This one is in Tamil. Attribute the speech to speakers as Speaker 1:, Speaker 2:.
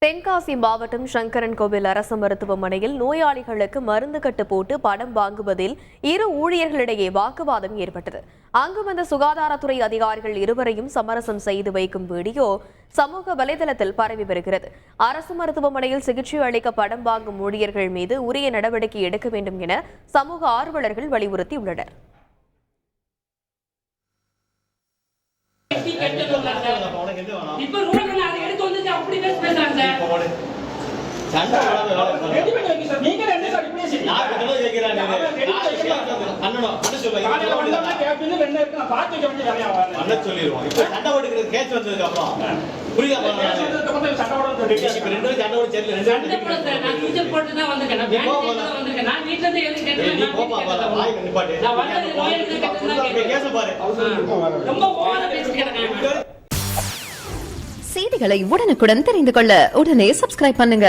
Speaker 1: தென்காசி மாவட்டம் சங்கரன்கோவில் அரசு மருத்துவமனையில் நோயாளிகளுக்கு மருந்து கட்டு போட்டு பணம் வாங்குவதில் இரு ஊழியர்களிடையே வாக்குவாதம் ஏற்பட்டது. அங்கு வந்த சுகாதாரத்துறை அதிகாரிகள் இருவரையும் சமரசம் செய்து வைக்கும் வீடியோ சமூக வலைதளத்தில் பரவி வருகிறது. அரசு மருத்துவமனையில் சிகிச்சை அளிக்க பணம் வாங்கும் ஊழியர்கள் மீது உரிய நடவடிக்கை எடுக்க வேண்டும் என சமூக ஆர்வலர்கள் வலியுறுத்தியுள்ளனர்.
Speaker 2: செய்திகளை உடனுக்குடன் தெரிந்து கொள்ள உடனே சப்ஸ்கிரைப் பண்ணுங்க.